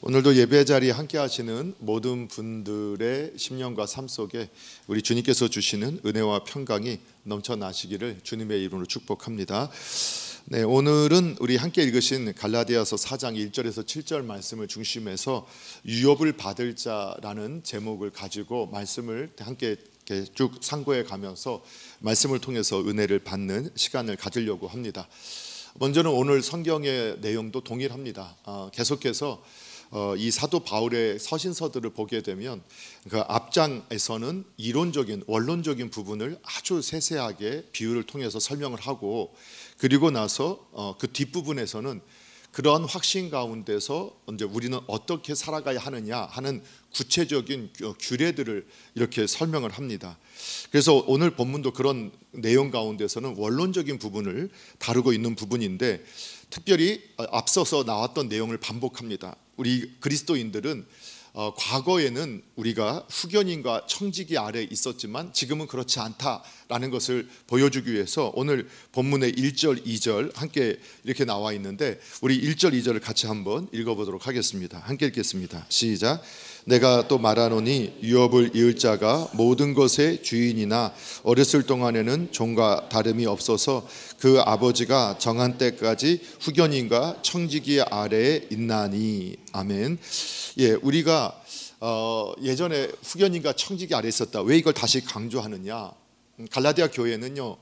오늘도 예배 자리에 함께 하시는 모든 분들의 심령과 삶 속에 우리 주님께서 주시는 은혜와 평강이 넘쳐나시기를 주님의 이름으로 축복합니다. 네, 오늘은 우리 함께 읽으신 갈라디아서 4장 1절에서 7절 말씀을 중심해서 유업을 받을 자라는 제목을 가지고 말씀을 함께 이렇게 쭉 상고해 가면서 말씀을 통해서 은혜를 받는 시간을 가지려고 합니다. 먼저는 오늘 성경의 내용도 동일합니다. 계속해서 이 사도 바울의 서신서들을 보게 되면 그 앞장에서는 이론적인 원론적인 부분을 아주 세세하게 비유를 통해서 설명을 하고, 그리고 나서 그 뒷부분에서는 그러한 확신 가운데서 이제 우리는 어떻게 살아가야 하느냐 하는 구체적인 규례들을 이렇게 설명을 합니다. 그래서 오늘 본문도 그런 내용 가운데서는 원론적인 부분을 다루고 있는 부분인데, 특별히 앞서서 나왔던 내용을 반복합니다. 우리 그리스도인들은 과거에는 우리가 후견인과 청지기 아래에 있었지만 지금은 그렇지 않다라는 것을 보여주기 위해서 오늘 본문의 1절, 2절 함께 이렇게 나와 있는데, 우리 1절, 2절을 같이 한번 읽어보도록 하겠습니다. 함께 읽겠습니다. 시작. 내가 또 말하노니 유업을 이을 자가 모든 것의 주인이나 어렸을 동안에는 종과 다름이 없어서 그 아버지가 정한 때까지 후견인과 청지기 아래에 있나니. 아멘. 예, 우리가 예전에 후견인과 청지기 아래에 있었다. 왜 이걸 다시 강조하느냐? 갈라디아 교회는요,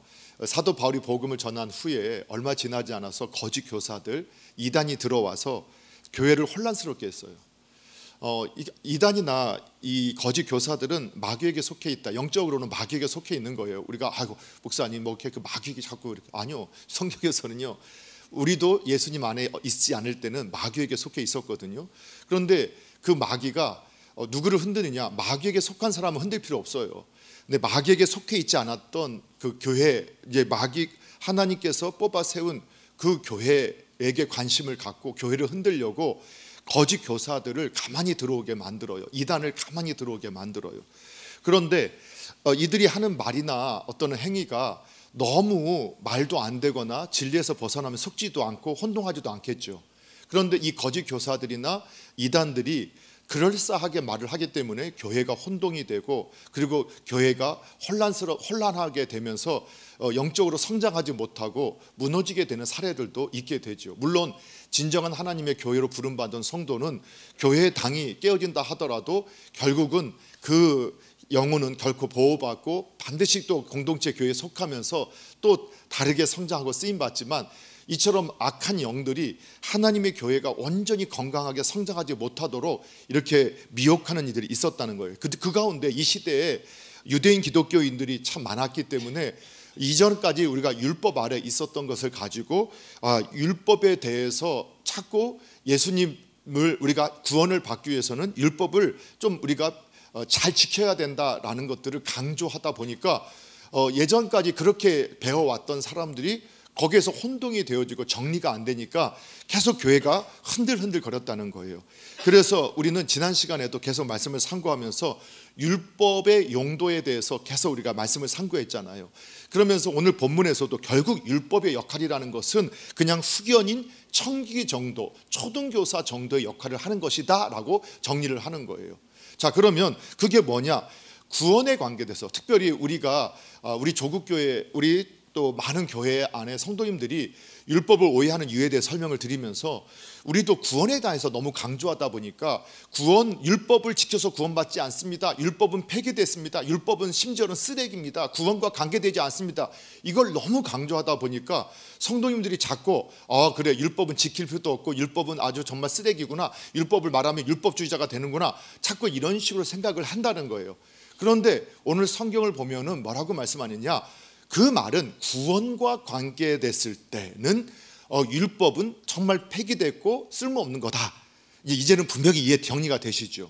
사도 바울이 복음을 전한 후에 얼마 지나지 않아서 거짓 교사들 이단이 들어와서 교회를 혼란스럽게 했어요. 이단이나 이 거짓 교사들은 마귀에게 속해 있다. 영적으로는 마귀에게 속해 있는 거예요. 우리가 아이고 목사님 뭐 이렇게 마귀에게 자꾸 이렇게, 아니요. 성경에서는요, 우리도 예수님 안에 있지 않을 때는 마귀에게 속해 있었거든요. 그런데 그 마귀가 누구를 흔드느냐? 마귀에게 속한 사람은 흔들 필요 없어요. 근데 마귀에게 속해 있지 않았던 그 교회, 이제 하나님께서 뽑아 세운 그 교회에게 관심을 갖고 교회를 흔들려고 거짓 교사들을 가만히 들어오게 만들어요. 이단을 가만히 들어오게 만들어요. 그런데 이들이 하는 말이나 어떤 행위가 너무 말도 안 되거나 진리에서 벗어나면 속지도 않고 혼동하지도 않겠죠. 그런데 이 거짓 교사들이나 이단들이 그럴싸하게 말을 하기 때문에 교회가 혼동이 되고, 그리고 교회가 혼란하게 되면서 영적으로 성장하지 못하고 무너지게 되는 사례들도 있게 되죠. 물론 진정한 하나님의 교회로 부름받은 성도는 교회의 당이 깨어진다 하더라도 결국은 그 영혼은 결코 보호받고 반드시 또 공동체 교회에 속하면서 또 다르게 성장하고 쓰임받지만, 이처럼 악한 영들이 하나님의 교회가 완전히 건강하게 성장하지 못하도록 이렇게 미혹하는 이들이 있었다는 거예요. 그 가운데 이 시대에 유대인 기독교인들이 참 많았기 때문에 이전까지 우리가 율법 아래 있었던 것을 가지고 율법에 대해서 자꾸 예수님을 우리가 구원을 받기 위해서는 율법을 좀 우리가 잘 지켜야 된다라는 것들을 강조하다 보니까 예전까지 그렇게 배워왔던 사람들이 거기에서 혼동이 되어지고 정리가 안 되니까 계속 교회가 흔들흔들 거렸다는 거예요. 그래서 우리는 지난 시간에도 계속 말씀을 상고하면서 율법의 용도에 대해서 계속 우리가 말씀을 상고했잖아요. 그러면서 오늘 본문에서도 결국 율법의 역할이라는 것은 그냥 후견인, 청기 정도, 초등교사 정도의 역할을 하는 것이다 라고 정리를 하는 거예요. 자, 그러면 그게 뭐냐? 구원에 관계돼서 특별히 우리가 우리 조국교회, 우리 또 많은 교회 안에 성도님들이 율법을 오해하는 이유에 대해 설명을 드리면서, 우리도 구원에 대해서 너무 강조하다 보니까 율법을 지켜서 구원받지 않습니다. 율법은 폐기됐습니다. 율법은 심지어는 쓰레기입니다. 구원과 관계되지 않습니다. 이걸 너무 강조하다 보니까 성도님들이 자꾸 그래, 율법은 지킬 필요도 없고 율법은 아주 정말 쓰레기구나, 율법을 말하면 율법주의자가 되는구나, 자꾸 이런 식으로 생각을 한다는 거예요. 그런데 오늘 성경을 보면은 뭐라고 말씀하느냐? 그 말은 구원과 관계됐을 때는 율법은 정말 폐기됐고 쓸모없는 거다. 이제는 분명히 이해 정리가 되시죠.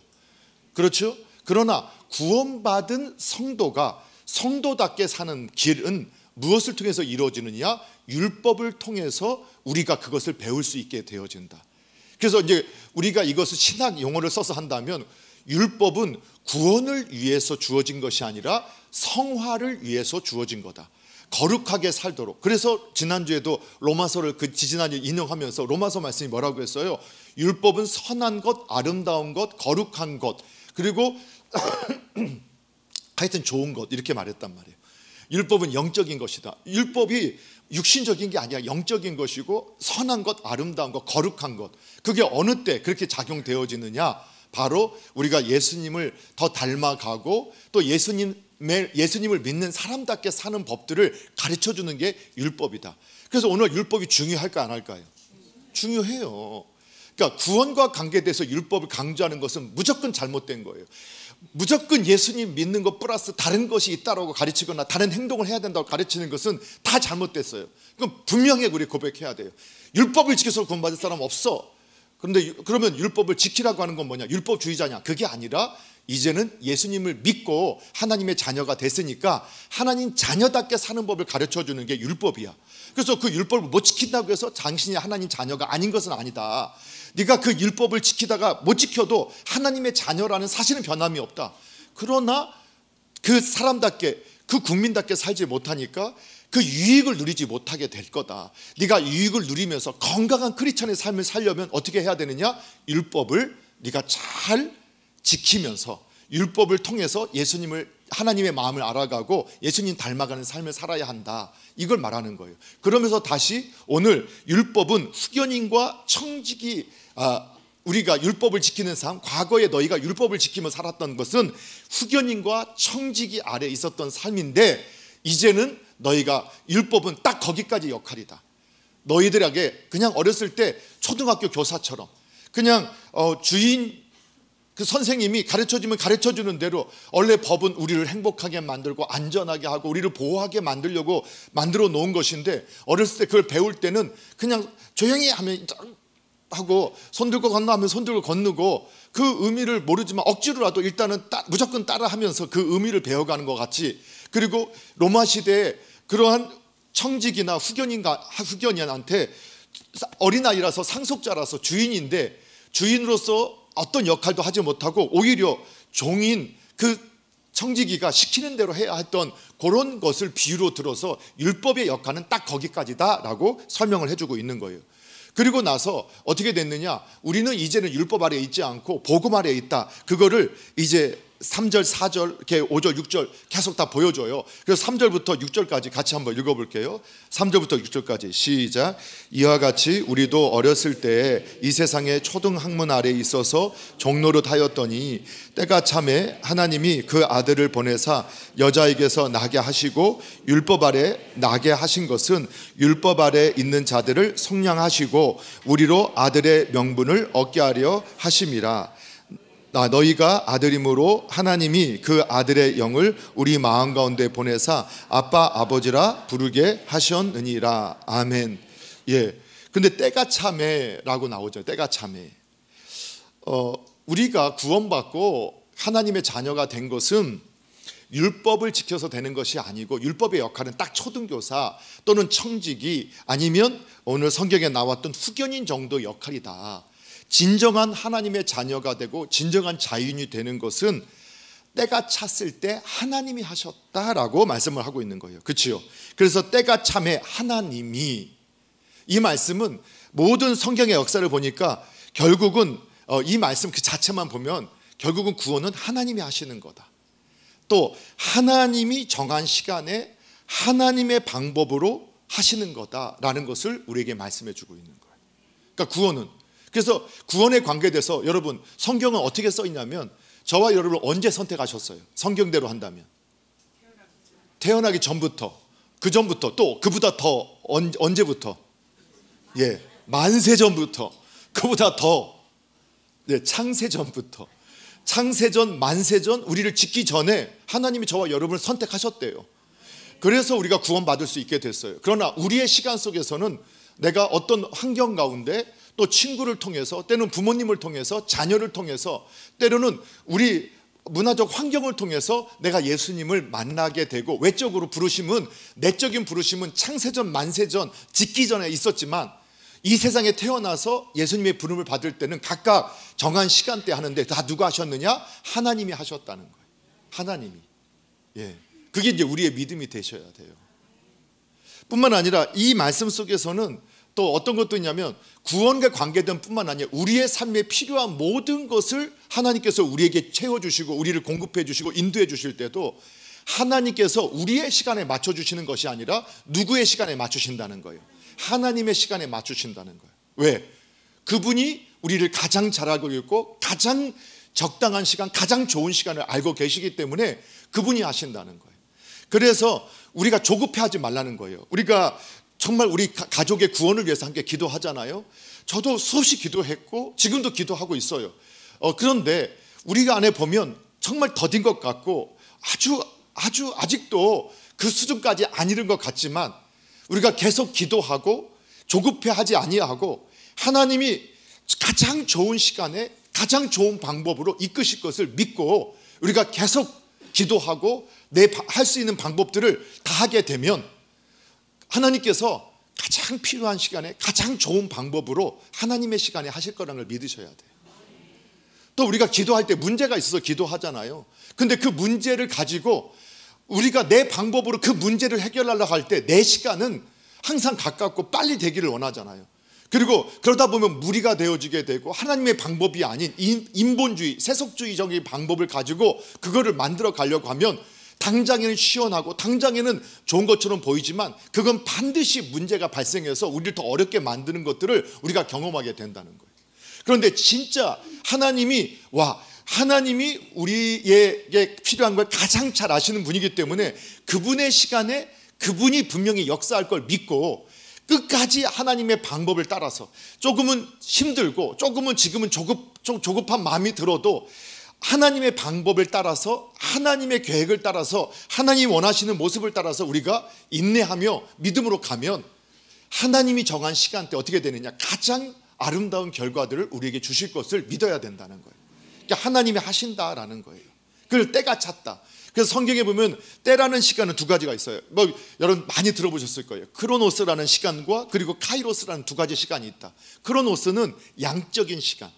그렇죠? 그러나 구원받은 성도가 성도답게 사는 길은 무엇을 통해서 이루어지느냐? 율법을 통해서 우리가 그것을 배울 수 있게 되어진다. 그래서 이제 우리가 이것을 신학 용어를 써서 한다면, 율법은 구원을 위해서 주어진 것이 아니라 성화를 위해서 주어진 거다. 거룩하게 살도록. 그래서 지난주에도 로마서를 지지난주에 인용하면서 로마서 말씀이 뭐라고 했어요? 율법은 선한 것, 아름다운 것, 거룩한 것, 그리고 하여튼 좋은 것, 이렇게 말했단 말이에요. 율법은 영적인 것이다. 율법이 육신적인 게 아니야. 영적인 것이고 선한 것, 아름다운 것, 거룩한 것. 그게 어느 때 그렇게 작용되어지느냐? 바로 우리가 예수님을 더 닮아가고 또 예수님을 믿는 사람답게 사는 법들을 가르쳐주는 게 율법이다. 그래서 오늘 율법이 중요할까 안 할까요? 중요해요. 그러니까 구원과 관계돼서 율법을 강조하는 것은 무조건 잘못된 거예요. 무조건 예수님 믿는 것 플러스 다른 것이 있다라고 가르치거나 다른 행동을 해야 된다고 가르치는 것은 다 잘못됐어요. 그럼 분명히 우리 고백해야 돼요. 율법을 지켜서 구원받을 사람 없어. 그런데 그러면 율법을 지키라고 하는 건 뭐냐? 율법주의자냐? 그게 아니라 이제는 예수님을 믿고 하나님의 자녀가 됐으니까 하나님 자녀답게 사는 법을 가르쳐주는 게 율법이야. 그래서 그 율법을 못 지킨다고 해서 당신이 하나님 자녀가 아닌 것은 아니다. 네가 그 율법을 지키다가 못 지켜도 하나님의 자녀라는 사실은 변함이 없다. 그러나 그 사람답게, 그 국민답게 살지 못하니까 그 유익을 누리지 못하게 될 거다. 네가 유익을 누리면서 건강한 크리스천의 삶을 살려면 어떻게 해야 되느냐? 율법을 네가 잘 지키면서 율법을 통해서 예수님을, 하나님의 마음을 알아가고 예수님 닮아가는 삶을 살아야 한다. 이걸 말하는 거예요. 그러면서 다시 오늘 율법은 후견인과 청지기, 우리가 율법을 지키는 삶, 과거에 너희가 율법을 지키며 살았던 것은 후견인과 청지기 아래 있었던 삶인데 이제는 너희가 율법은 딱 거기까지 역할이다. 너희들에게 그냥 어렸을 때 초등학교 교사처럼 그냥 주인 그 선생님이 가르쳐주면 가르쳐주는 대로 원래 법은 우리를 행복하게 만들고 안전하게 하고 우리를 보호하게 만들려고 만들어 놓은 것인데 어렸을 때 그걸 배울 때는 그냥 조용히 하면 하고 손 들고 건너 하면 손 들고 건너고 그 의미를 모르지만 억지로라도 일단은 무조건 따라하면서 그 의미를 배워가는 것 같이, 그리고 로마 시대에 그러한 청직이나 후견인한테 어린아이라서 상속자라서 주인인데 주인으로서 어떤 역할도 하지 못하고 오히려 종인 그 청지기가 시키는 대로 해야 했던 그런 것을 비유로 들어서 율법의 역할은 딱 거기까지다라고 설명을 해주고 있는 거예요. 그리고 나서 어떻게 됐느냐? 우리는 이제는 율법 아래에 있지 않고 복음 아래에 있다. 그거를 이제 3절, 4절, 이렇게 5절, 6절 계속 다 보여줘요. 그래서 3절부터 6절까지 같이 한번 읽어볼게요. 3절부터 6절까지 시작. 이와 같이 우리도 어렸을 때 이 세상의 초등학문 아래에 있어서 종노릇하였더니 때가 참에 하나님이 그 아들을 보내사 여자에게서 나게 하시고 율법 아래 나게 하신 것은 율법 아래 있는 자들을 속량하시고 우리로 아들의 명분을 얻게 하려 하심이라. 너희가 아들임으로 하나님이 그 아들의 영을 우리 마음 가운데 보내사 아빠 아버지라 부르게 하셨느니라. 아멘. 예. 근데 때가 참에라고 나오죠. 때가 참에. 우리가 구원받고 하나님의 자녀가 된 것은 율법을 지켜서 되는 것이 아니고 율법의 역할은 딱 초등교사 또는 청지기 아니면 오늘 성경에 나왔던 후견인 정도 역할이다. 진정한 하나님의 자녀가 되고 진정한 자유인이 되는 것은 때가 찼을 때 하나님이 하셨다라고 말씀을 하고 있는 거예요. 그렇죠? 그래서 때가 참에 하나님이, 이 말씀은 모든 성경의 역사를 보니까 결국은 이 말씀 그 자체만 보면 결국은 구원은 하나님이 하시는 거다. 또 하나님이 정한 시간에 하나님의 방법으로 하시는 거다라는 것을 우리에게 말씀해 주고 있는 거예요. 그러니까 구원은, 그래서 구원에 관계돼서 여러분 성경은 어떻게 써 있냐면 저와 여러분 언제 선택하셨어요? 성경대로 한다면 태어나기 전부터, 그 전부터, 또 그보다 더 언제부터? 예, 만세전부터, 그보다 더, 네, 창세전부터, 창세전, 만세전 우리를 짓기 전에 하나님이 저와 여러분을 선택하셨대요. 그래서 우리가 구원받을 수 있게 됐어요. 그러나 우리의 시간 속에서는 내가 어떤 환경 가운데 또 친구를 통해서, 때로는 부모님을 통해서, 자녀를 통해서, 때로는 우리 문화적 환경을 통해서 내가 예수님을 만나게 되고, 외적으로 부르심은, 내적인 부르심은 창세전 만세전 짓기 전에 있었지만 이 세상에 태어나서 예수님의 부름을 받을 때는 각각 정한 시간대 하는데 다 누가 하셨느냐? 하나님이 하셨다는 거예요. 하나님이. 예, 그게 이제 우리의 믿음이 되셔야 돼요. 뿐만 아니라 이 말씀 속에서는 또 어떤 것도 있냐면 구원과 관계된 뿐만 아니라 우리의 삶에 필요한 모든 것을 하나님께서 우리에게 채워주시고 우리를 공급해 주시고 인도해 주실 때도 하나님께서 우리의 시간에 맞춰주시는 것이 아니라 누구의 시간에 맞추신다는 거예요. 하나님의 시간에 맞추신다는 거예요. 왜? 그분이 우리를 가장 잘 알고 있고 가장 적당한 시간, 가장 좋은 시간을 알고 계시기 때문에 그분이 하신다는 거예요. 그래서 우리가 조급해하지 말라는 거예요. 우리가 정말 우리 가족의 구원을 위해서 함께 기도하잖아요. 저도 수없이 기도했고 지금도 기도하고 있어요. 그런데 우리가 안에 보면 정말 더딘 것 같고 아주 아직도 그 수준까지 안 이른 것 같지만 우리가 계속 기도하고 조급해하지 아니하고 하나님이 가장 좋은 시간에 가장 좋은 방법으로 이끄실 것을 믿고 우리가 계속 기도하고 할 수 있는 방법들을 다 하게 되면 하나님께서 가장 필요한 시간에 가장 좋은 방법으로 하나님의 시간에 하실 거라는 걸 믿으셔야 돼요. 또 우리가 기도할 때 문제가 있어서 기도하잖아요. 근데 그 문제를 가지고 우리가 내 방법으로 그 문제를 해결하려고 할 때 내 시간은 항상 가깝고 빨리 되기를 원하잖아요. 그리고 그러다 보면 무리가 되어지게 되고 하나님의 방법이 아닌 인본주의, 세속주의적인 방법을 가지고 그거를 만들어 가려고 하면 당장에는 시원하고 당장에는 좋은 것처럼 보이지만 그건 반드시 문제가 발생해서 우리를 더 어렵게 만드는 것들을 우리가 경험하게 된다는 거예요. 그런데 진짜 하나님이 우리에게 필요한 걸 가장 잘 아시는 분이기 때문에 그분의 시간에 그분이 분명히 역사할 걸 믿고 끝까지 하나님의 방법을 따라서 조금은 힘들고 조금은 지금은 조급한 마음이 들어도 하나님의 방법을 따라서 하나님의 계획을 따라서 하나님이 원하시는 모습을 따라서 우리가 인내하며 믿음으로 가면 하나님이 정한 시간대 어떻게 되느냐 가장 아름다운 결과들을 우리에게 주실 것을 믿어야 된다는 거예요. 그러니까 하나님이 하신다라는 거예요. 그걸 때가 찼다. 그래서 성경에 보면 때라는 시간은 두 가지가 있어요. 여러분 많이 들어보셨을 거예요. 크로노스라는 시간과 그리고 카이로스라는 두 가지 시간이 있다. 크로노스는 양적인 시간,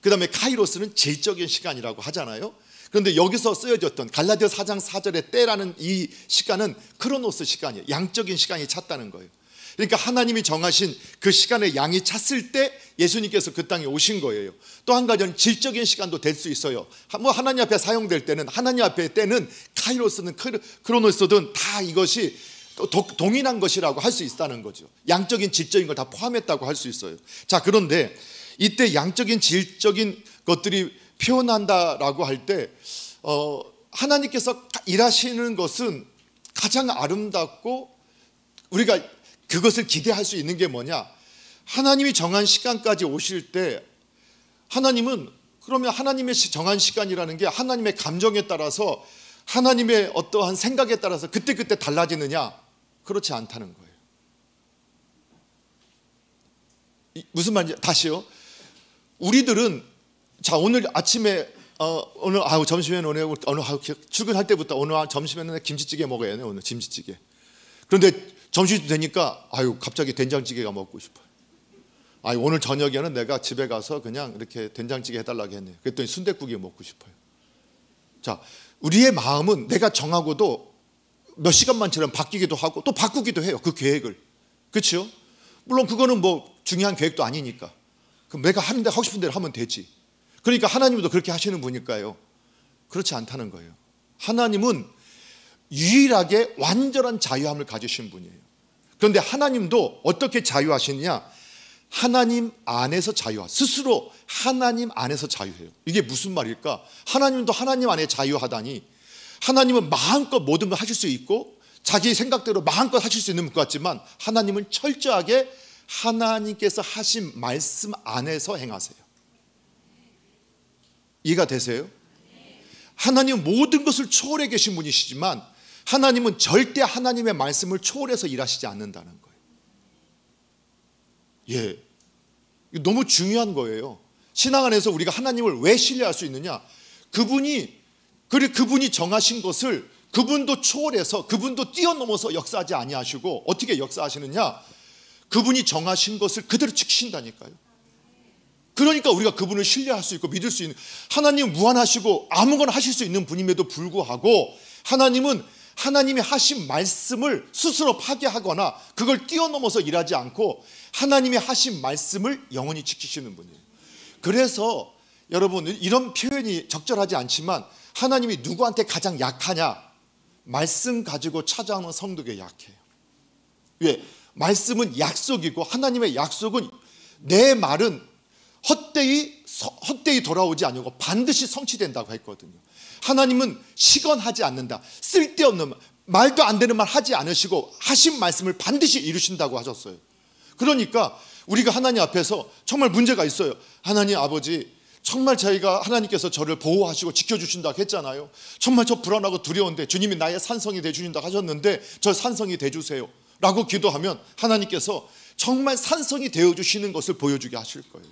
그 다음에 카이로스는 질적인 시간이라고 하잖아요. 그런데 여기서 쓰여졌던 갈라디아 4장 4절의 때라는 이 시간은 크로노스 시간이에요. 양적인 시간이 찼다는 거예요. 그러니까 하나님이 정하신 그 시간에 양이 찼을 때 예수님께서 그 땅에 오신 거예요. 또 한 가지는 질적인 시간도 될 수 있어요. 하나님 앞에 사용될 때는 하나님 앞에 때는 카이로스든 크로노스든 다 이것이 동일한 것이라고 할 수 있다는 거죠. 양적인 질적인 걸 다 포함했다고 할 수 있어요. 자, 그런데 이때 양적인 질적인 것들이 표현한다라고 할 때 하나님께서 일하시는 것은 가장 아름답고 우리가 그것을 기대할 수 있는 게 뭐냐? 하나님이 정한 시간까지 오실 때 하나님은 그러면 하나님의 정한 시간이라는 게 하나님의 감정에 따라서 하나님의 어떠한 생각에 따라서 그때그때 달라지느냐? 그렇지 않다는 거예요. 무슨 말인지 다시요. 우리들은 자 오늘 아침에 오늘 점심에는 오늘 출근할 때부터 오늘 점심에는 김치찌개 먹어야 해요. 오늘 김치찌개. 그런데 점심이 되니까 갑자기 된장찌개가 먹고 싶어요. 오늘 저녁에는 내가 집에 가서 그냥 이렇게 된장찌개 해달라고 했네요. 그랬더니 순댓국이 먹고 싶어요. 자, 우리의 마음은 내가 정하고도 몇 시간만 지나면 바뀌기도 하고 또 바꾸기도 해요. 그 계획을. 그렇죠? 물론 그거는 뭐 중요한 계획도 아니니까. 그럼 내가 하고 싶은 대로 하면 되지. 그러니까 하나님도 그렇게 하시는 분일까요? 그렇지 않다는 거예요. 하나님은 유일하게 완전한 자유함을 가지신 분이에요. 그런데 하나님도 어떻게 자유하시느냐? 하나님 안에서 스스로 하나님 안에서 자유해요. 이게 무슨 말일까? 하나님도 하나님 안에 자유하다니 하나님은 마음껏 모든 걸 하실 수 있고 자기 생각대로 마음껏 하실 수 있는 것 같지만 하나님은 철저하게 하나님께서 하신 말씀 안에서 행하세요. 이해가 되세요? 하나님은 모든 것을 초월해 계신 분이시지만 하나님은 절대 하나님의 말씀을 초월해서 일하시지 않는다는 거예요. 예, 이거 너무 중요한 거예요. 신앙 안에서 우리가 하나님을 왜 신뢰할 수 있느냐? 그분이 정하신 것을 그분도 초월해서 그분도 뛰어넘어서 역사하지 아니하시고 어떻게 역사하시느냐? 그분이 정하신 것을 그대로 지키신다니까요. 그러니까 우리가 그분을 신뢰할 수 있고 믿을 수 있는, 하나님은 무한하시고 아무거나 하실 수 있는 분임에도 불구하고 하나님은 하나님이 하신 말씀을 스스로 파괴하거나 그걸 뛰어넘어서 일하지 않고 하나님이 하신 말씀을 영원히 지키시는 분이에요. 그래서 여러분, 이런 표현이 적절하지 않지만 하나님이 누구한테 가장 약하냐? 말씀 가지고 찾아오는 성도에게 약해요. 왜? 말씀은 약속이고 하나님의 약속은 내 말은 헛되이 돌아오지 않고 반드시 성취된다고 했거든요. 하나님은 시건하지 않는다. 쓸데없는 말도 안 되는 말 하지 않으시고 하신 말씀을 반드시 이루신다고 하셨어요. 그러니까 우리가 하나님 앞에서 정말 문제가 있어요. 하나님 아버지, 정말 저희가 하나님께서 저를 보호하시고 지켜주신다고 했잖아요. 정말 저 불안하고 두려운데 주님이 나의 산성이 되주신다고 하셨는데 저 산성이 되주세요 라고 기도하면 하나님께서 정말 산성이 되어주시는 것을 보여주게 하실 거예요.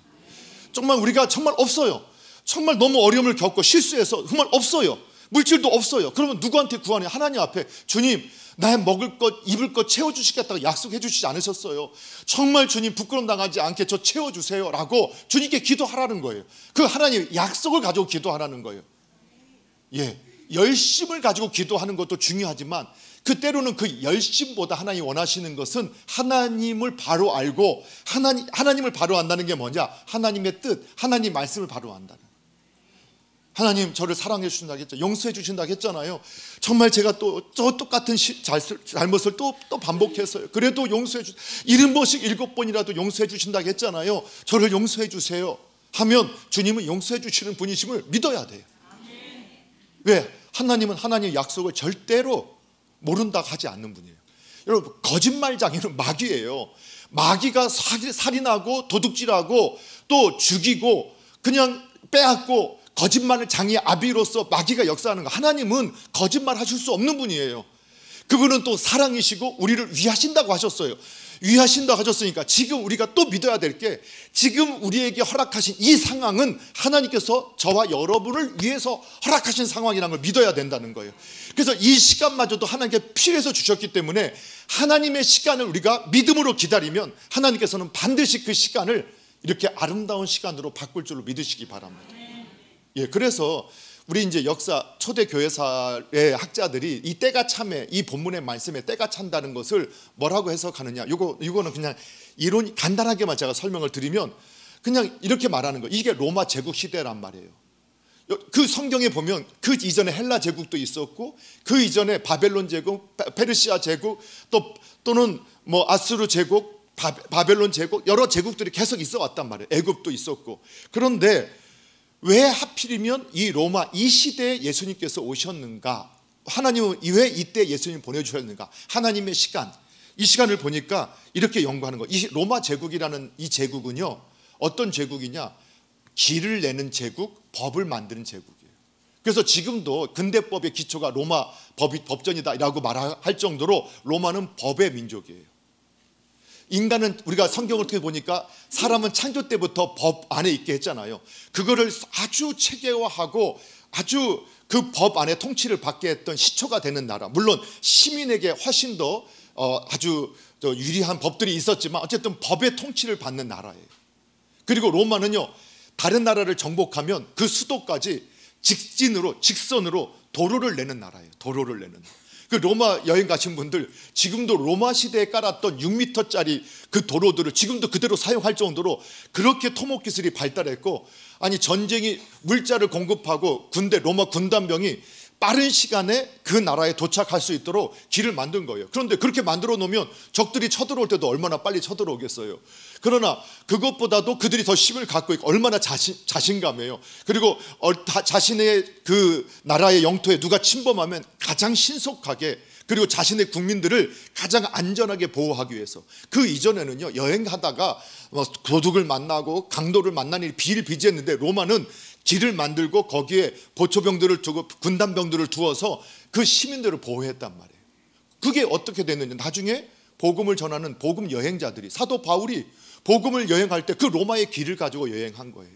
정말 우리가 정말 없어요. 정말 너무 어려움을 겪고 실수해서 정말 없어요. 물질도 없어요. 그러면 누구한테 구하냐? 하나님 앞에 주님, 나의 먹을 것 입을 것 채워주시겠다고 약속해 주시지 않으셨어요. 정말 주님 부끄러움 당하지 않게 저 채워주세요 라고 주님께 기도하라는 거예요. 그 하나님 약속을 가지고 기도하라는 거예요. 예, 열심을 가지고 기도하는 것도 중요하지만 그때로는 그 열심보다 하나님이 원하시는 것은 하나님을 바로 알고 하나님을 바로 안다는 게 뭐냐? 하나님의 뜻, 하나님 말씀을 바로 안다는. 하나님 저를 사랑해 주신다고 했죠. 용서해 주신다고 했잖아요. 정말 제가 또 똑같은 잘못을 또 반복했어요. 그래도 용서해 70번씩 7번이라도 용서해 주신다고 했잖아요. 저를 용서해 주세요 하면 주님은 용서해 주시는 분이심을 믿어야 돼요. 왜? 하나님은 하나님의 약속을 절대로 모른다고 하지 않는 분이에요. 여러분, 거짓말장애는 마귀예요. 마귀가 살인하고 도둑질하고 또 죽이고 그냥 빼앗고 거짓말을 장의 아비로서 마귀가 역사하는 거. 하나님은 거짓말 하실 수 없는 분이에요. 그분은 또 사랑이시고 우리를 위하신다고 하셨어요. 위하신다고 하셨으니까 지금 우리가 또 믿어야 될 게, 지금 우리에게 허락하신 이 상황은 하나님께서 저와 여러분을 위해서 허락하신 상황이라는 걸 믿어야 된다는 거예요. 그래서 이 시간마저도 하나님께 필요해서 주셨기 때문에 하나님의 시간을 우리가 믿음으로 기다리면 하나님께서는 반드시 그 시간을 이렇게 아름다운 시간으로 바꿀 줄로 믿으시기 바랍니다. 예, 그래서 우리 이제 역사 초대 교회사의 학자들이 이 때가 참에, 이 본문의 말씀에 때가 찬다는 것을 뭐라고 해석하느냐? 이거는 그냥 이론 간단하게만 제가 설명을 드리면 그냥 이렇게 말하는 거예요. 이게 로마 제국 시대란 말이에요. 그 성경에 보면 그 이전에 헬라 제국도 있었고 그 이전에 바벨론 제국, 페르시아 제국, 또는 뭐 아수르 제국, 바벨론 제국, 여러 제국들이 계속 있어 왔단 말이에요. 애굽도 있었고. 그런데 왜 하필이면 이 로마 이 시대에 예수님께서 오셨는가? 하나님은 왜 이때 예수님 보내주셨는가? 하나님의 시간, 이 시간을 보니까 이렇게 연구하는 거예요. 이 로마 제국이라는 이 제국은요, 어떤 제국이냐? 길을 내는 제국, 법을 만드는 제국이에요. 그래서 지금도 근대법의 기초가 로마 법전이다 라고 말할 정도로 로마는 법의 민족이에요. 인간은, 우리가 성경을 통해 보니까 사람은 창조 때부터 법 안에 있게 했잖아요. 그거를 아주 체계화하고 아주 그 법 안에 통치를 받게 했던 시초가 되는 나라. 물론 시민에게 훨씬 더 아주 유리한 법들이 있었지만 어쨌든 법의 통치를 받는 나라예요. 그리고 로마는요, 다른 나라를 정복하면 그 수도까지 직선으로 도로를 내는 나라예요. 도로를 내는. 그 로마 여행 가신 분들, 지금도 로마 시대에 깔았던 6m짜리 그 도로들을 지금도 그대로 사용할 정도로 그렇게 토목 기술이 발달했고, 아니 전쟁이 물자를 공급하고 로마 군단병이 빠른 시간에 그 나라에 도착할 수 있도록 길을 만든 거예요. 그런데 그렇게 만들어 놓으면 적들이 쳐들어올 때도 얼마나 빨리 쳐들어오겠어요. 그러나 그것보다도 그들이 더 힘을 갖고 있고 얼마나 자신감이에요. 그리고 자신의 그 나라의 영토에 누가 침범하면 가장 신속하게, 그리고 자신의 국민들을 가장 안전하게 보호하기 위해서. 그 이전에는요, 여행하다가 도둑을 만나고 강도를 만나는 일이 비일비재했는데 로마는 길을 만들고 거기에 보초병들을 두고 군단병들을 두어서 그 시민들을 보호했단 말이에요. 그게 어떻게 됐느냐? 나중에 복음을 전하는 복음 여행자들이, 사도 바울이 복음을 여행할 때 그 로마의 길을 가지고 여행한 거예요.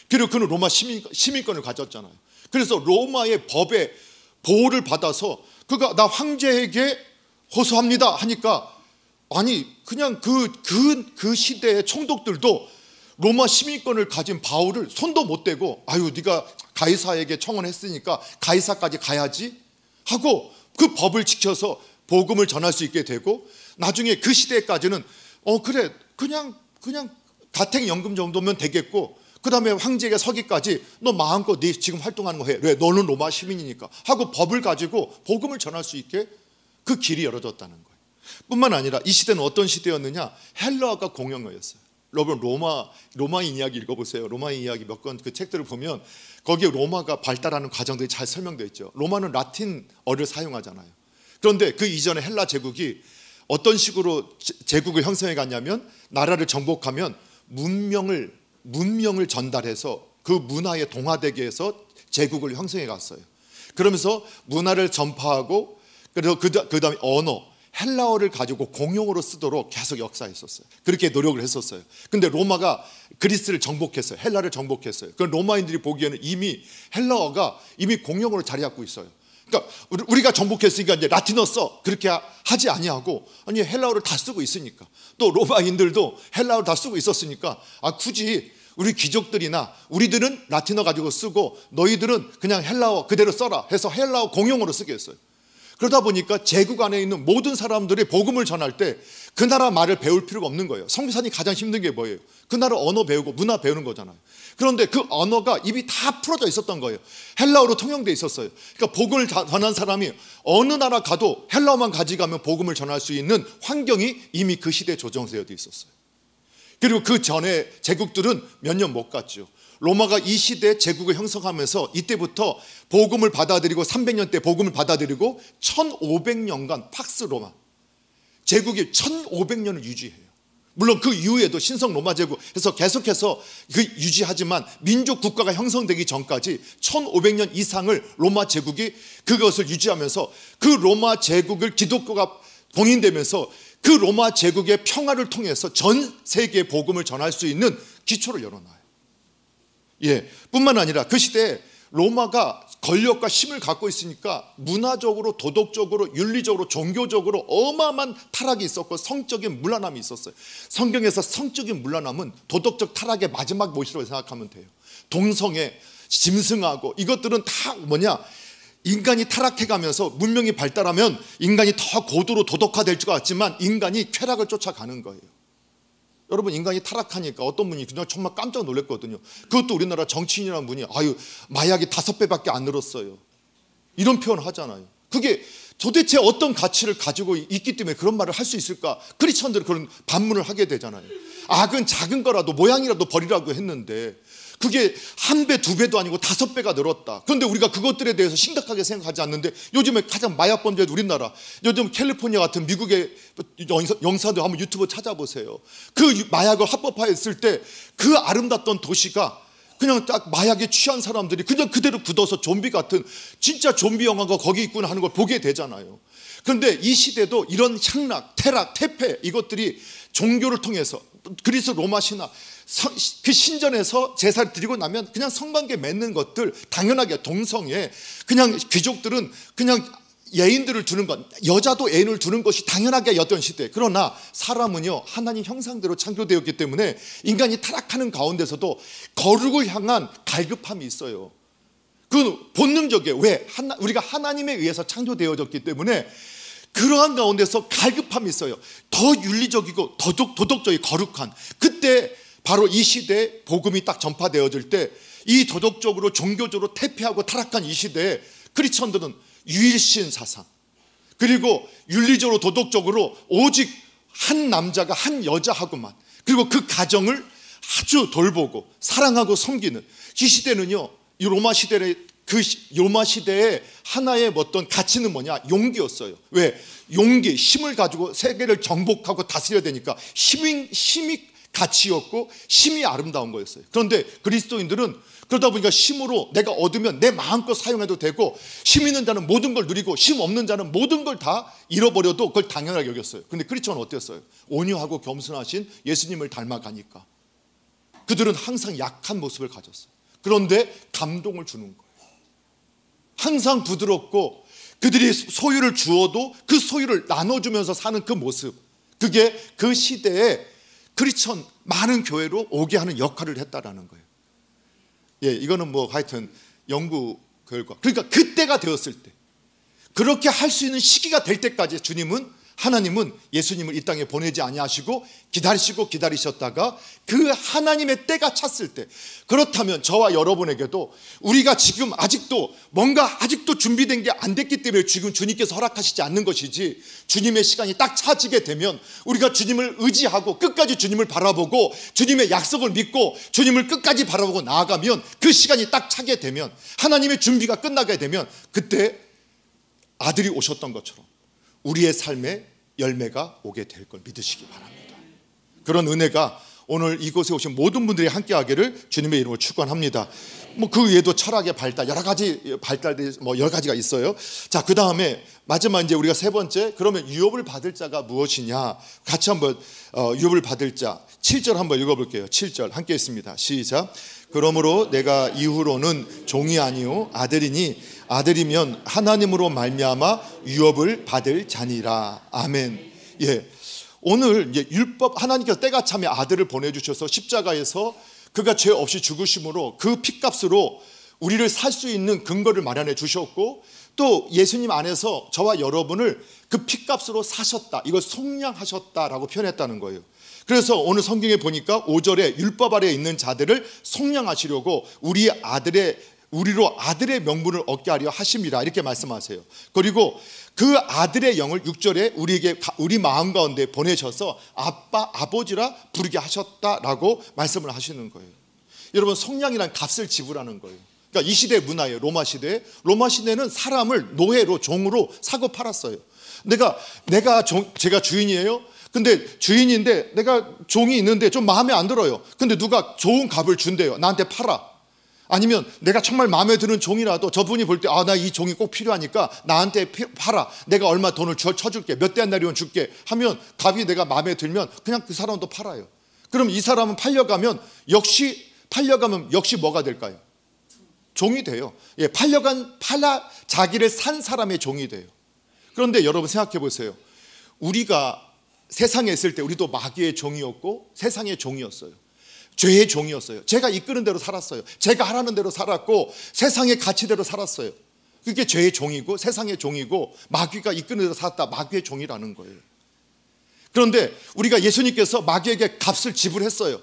그리고 그는 로마 시민권을 가졌잖아요. 그래서 로마의 법의 보호를 받아서 그가 나 황제에게 호소합니다 하니까, 아니 그냥 그 시대의 총독들도 로마 시민권을 가진 바울을 손도 못 대고, 아유 네가 가이사에게 청원했으니까 가이사까지 가야지 하고 그 법을 지켜서 복음을 전할 수 있게 되고, 나중에 그 시대까지는 그래 그냥 가택연금 정도면 되겠고, 그 다음에 황제에게 서기까지 너 마음껏 네 지금 활동하는 거 해. 왜? 너는 로마 시민이니까 하고 법을 가지고 복음을 전할 수 있게 그 길이 열어졌다는 거예요. 뿐만 아니라 이 시대는 어떤 시대였느냐? 헬라어가 공용어였어요. 여러분 로마인 이야기 읽어보세요. 로마인 이야기 몇 권 그 책들을 보면 거기에 로마가 발달하는 과정들이 잘 설명되어 있죠. 로마는 라틴어를 사용하잖아요. 그런데 그 이전에 헬라 제국이 어떤 식으로 제국을 형성해 갔냐면, 나라를 정복하면 문명을 전달해서 그 문화에 동화되게 해서 제국을 형성해 갔어요. 그러면서 문화를 전파하고, 그래서 그 다음에 언어, 헬라어를 가지고 공용어로 쓰도록 계속 역사했었어요. 그렇게 노력을 했었어요. 근데 로마가 그리스를 정복했어요. 헬라를 정복했어요. 그 로마인들이 보기에는 이미 헬라어가 이미 공용어로 자리 잡고 있어요. 그러니까 우리가 정복했으니까 이제 라틴어 써, 그렇게 하지 아니하고, 아니 헬라어를 다 쓰고 있으니까, 또 로마인들도 헬라어를 다 쓰고 있었으니까, 굳이 우리 귀족들이나 우리들은 라틴어 가지고 쓰고 너희들은 그냥 헬라어 그대로 써라 해서 헬라어 공용어로 쓰게 했어요. 그러다 보니까 제국 안에 있는 모든 사람들이 복음을 전할 때 그 나라 말을 배울 필요가 없는 거예요. 선교사님이 가장 힘든 게 뭐예요? 그 나라 언어 배우고 문화 배우는 거잖아요. 그런데 그 언어가 입이 다 풀어져 있었던 거예요. 헬라어로 통용돼 있었어요. 그러니까 복음을 전한 사람이 어느 나라 가도 헬라어만 가져가면 복음을 전할 수 있는 환경이 이미 그 시대에 조성되어 있었어요. 그리고 그 전에 제국들은 몇 년 못 갔죠. 로마가 이 시대에 제국을 형성하면서 이때부터 복음을 받아들이고 300년 때 복음을 받아들이고 1500년간 팍스 로마 제국이 1500년을 유지해요. 물론 그 이후에도 신성 로마 제국에서 계속해서 그 유지하지만 민족 국가가 형성되기 전까지 1500년 이상을 로마 제국이 그것을 유지하면서, 그 로마 제국을 기독교가 봉인되면서 그 로마 제국의 평화를 통해서 전 세계에 복음을 전할 수 있는 기초를 열어놔요. 뿐만 아니라 그 시대에 로마가 권력과 힘을 갖고 있으니까 문화적으로, 도덕적으로, 윤리적으로, 종교적으로 어마어마한 타락이 있었고 성적인 문란함이 있었어요. 성경에서 성적인 문란함은 도덕적 타락의 마지막 모시라고 생각하면 돼요. 동성애, 짐승하고 이것들은 다 인간이 타락해가면서 문명이 발달하면 인간이 더 고도로 도덕화될 줄 알았지만 인간이 쾌락을 쫓아가는 거예요. 여러분, 인간이 타락하니까 어떤 분이 그냥 정말 깜짝 놀랐거든요. 그것도 우리나라 정치인이라는 분이 마약이 5배밖에 안 늘었어요, 이런 표현을 하잖아요. 그게 도대체 어떤 가치를 가지고 있기 때문에 그런 말을 할 수 있을까? 크리스천들은 그런 반문을 하게 되잖아요. 악은 작은 거라도 모양이라도 버리라고 했는데 그게 1배, 2배도 아니고 5배가 늘었다. 그런데 우리가 그것들에 대해서 심각하게 생각하지 않는데, 요즘에 가장 마약 범죄도 우리나라, 요즘 캘리포니아 같은 미국의 영사들 한번 유튜브 찾아보세요. 그 마약을 합법화했을 때 그 아름답던 도시가 그냥 딱 마약에 취한 사람들이 그냥 그대로 굳어서 좀비 같은, 진짜 좀비 영화가 거기 있구나 하는 걸 보게 되잖아요. 그런데 이 시대도 이런 향락, 태락, 태폐, 이것들이 종교를 통해서 그리스 로마 신화, 그 신전에서 제사를 드리고 나면 그냥 성관계 맺는 것들, 당연하게 동성애, 그냥 귀족들은 그냥 예인들을 두는 것, 여자도 애인을 두는 것이 당연하게 였던 시대. 그러나 사람은요 하나님 형상대로 창조되었기 때문에 인간이 타락하는 가운데서도 거룩을 향한 갈급함이 있어요. 그건 본능적이에요. 왜? 우리가 하나님에 의해서 창조되어졌기 때문에 그러한 가운데서 갈급함이 있어요. 더 윤리적이고 도덕적이 거룩한, 그때 바로 이 시대에 복음이 딱 전파되어질 때 이 도덕적으로 종교적으로 퇴폐하고 타락한 이 시대에 크리스천들은 유일신 사상, 그리고 윤리적으로 도덕적으로 오직 한 남자가 한 여자하고만, 그리고 그 가정을 아주 돌보고 사랑하고 섬기는 이 시대는요, 이 로마 시대의 로마 시대의 하나의 어떤 가치는 뭐냐? 용기였어요. 왜? 용기, 힘을 가지고 세계를 정복하고 다스려야 되니까 힘이 가치였고 힘이 아름다운 거였어요. 그런데 그리스도인들은 그러다 보니까 힘으로 내가 얻으면 내 마음껏 사용해도 되고, 힘 있는 자는 모든 걸 누리고 힘 없는 자는 모든 걸 다 잃어버려도 그걸 당연하게 여겼어요. 그런데 크리스천은 어땠어요? 온유하고 겸손하신 예수님을 닮아가니까 그들은 항상 약한 모습을 가졌어요. 그런데 감동을 주는 거예요. 항상 부드럽고 그들이 소유를 주어도 그 소유를 나눠주면서 사는 그 모습, 그게 그 시대에 크리스천 많은 교회로 오게 하는 역할을 했다라는 거예요. 이거는 하여튼 연구 결과. 그러니까 그때가 되었을 때, 그렇게 할 수 있는 시기가 될 때까지 하나님은 예수님을 이 땅에 보내지 아니하시고 기다리셨다가 그 하나님의 때가 찼을 때, 그렇다면 저와 여러분에게도 우리가 지금 아직도 준비된 게 안 됐기 때문에 지금 주님께서 허락하시지 않는 것이지, 주님의 시간이 딱 차지게 되면 우리가 주님을 의지하고 끝까지 주님을 바라보고 주님의 약속을 믿고 주님을 끝까지 바라보고 나아가면, 그 시간이 딱 차게 되면, 하나님의 준비가 끝나게 되면, 그때 아들이 오셨던 것처럼 우리의 삶에 열매가 오게 될 걸 믿으시기 바랍니다. 그런 은혜가 오늘 이곳에 오신 모든 분들이 함께 하기를 주님의 이름으로 축원합니다. 그 외에도 철학의 발달, 여러 가지 발달들이 여러 가지가 있어요. 자, 그 다음에 마지막 이제 우리가 세 번째, 그러면 유업을 받을 자가 무엇이냐? 같이 한번 유업을 받을 자 7절 한번 읽어볼게요. 7절 함께 있습니다. 시작. 그러므로 내가 이후로는 종이 아니요 아들이니 아들이면 하나님으로 말미암아 유업을 받을 자니라. 아멘. 예, 오늘 이제 율법, 하나님께서 때가 차면 아들을 보내주셔서 십자가에서 그가 죄 없이 죽으심으로 그 핏값으로 우리를 살 수 있는 근거를 마련해 주셨고, 또 예수님 안에서 저와 여러분을 그 핏값으로 사셨다, 이걸 속량하셨다라고 표현했다는 거예요. 그래서 오늘 성경에 보니까 5절에 율법 아래에 있는 자들을 속량하시려고 우리로 아들의 명분을 얻게 하려 하심이라, 이렇게 말씀하세요. 그리고 그 아들의 영을 6절에 우리 마음 가운데 보내셔서 아빠, 아버지라 부르게 하셨다라고 말씀을 하시는 거예요. 여러분, 속량이란 값을 지불하는 거예요. 그러니까 이 시대 문화예요. 로마 시대는 사람을 노예로, 종으로 사고 팔았어요. 제가 주인이에요. 근데 주인인데 내가 종이 있는데 좀 마음에 안 들어요. 근데 누가 좋은 값을 준대요. 나한테 팔아. 아니면 내가 정말 마음에 드는 종이라도 저분이 볼 때 나 이 종이 꼭 필요하니까 나한테 팔아. 내가 얼마 돈을 쳐줄게. 몇 데나리온 줄게 하면, 값이 내가 마음에 들면 그냥 그 사람도 팔아요. 그럼 이 사람은 팔려가면 역시 뭐가 될까요? 종이 돼요. 예, 자기를 산 사람의 종이 돼요. 그런데 여러분 생각해 보세요. 우리가 세상에 있을 때 우리도 마귀의 종이었고 세상의 종이었어요. 죄의 종이었어요. 제가 이끄는 대로 살았어요. 제가 하라는 대로 살았고 세상의 가치대로 살았어요. 그게 죄의 종이고 세상의 종이고 마귀가 이끄는 대로 살았다, 마귀의 종이라는 거예요. 그런데 우리가 예수님께서 마귀에게 값을 지불했어요.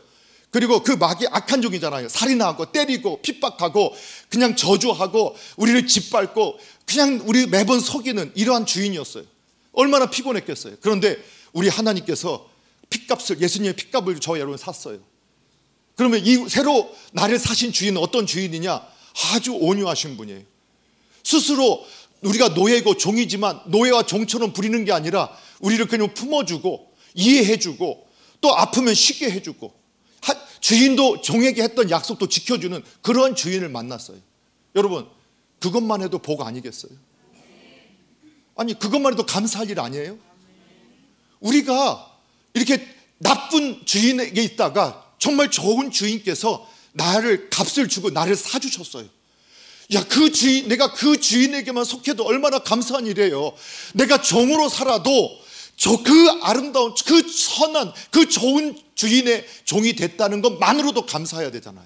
그리고 그 마귀 악한 종이잖아요. 살인하고 때리고 핍박하고 그냥 저주하고 우리를 짓밟고 그냥 우리 매번 속이는 이러한 주인이었어요. 얼마나 피곤했겠어요. 그런데 우리 하나님께서 예수님의 핏값을 저와 여러분 샀어요. 그러면 이 새로 나를 사신 주인은 어떤 주인이냐? 아주 온유하신 분이에요. 스스로 우리가 노예고 종이지만 노예와 종처럼 부리는 게 아니라 우리를 그냥 품어주고 이해해주고 또 아프면 쉬게 해주고, 주인도 종에게 했던 약속도 지켜주는 그런 주인을 만났어요. 여러분, 그것만 해도 복 아니겠어요? 아니, 그것만 해도 감사할 일 아니에요? 우리가 이렇게 나쁜 주인에게 있다가 정말 좋은 주인께서 나를 값을 주고 나를 사주셨어요. 야, 내가 그 주인에게만 속해도 얼마나 감사한 일이에요. 내가 종으로 살아도 그 아름다운, 그 선한, 그 좋은 주인의 종이 됐다는 것만으로도 감사해야 되잖아요.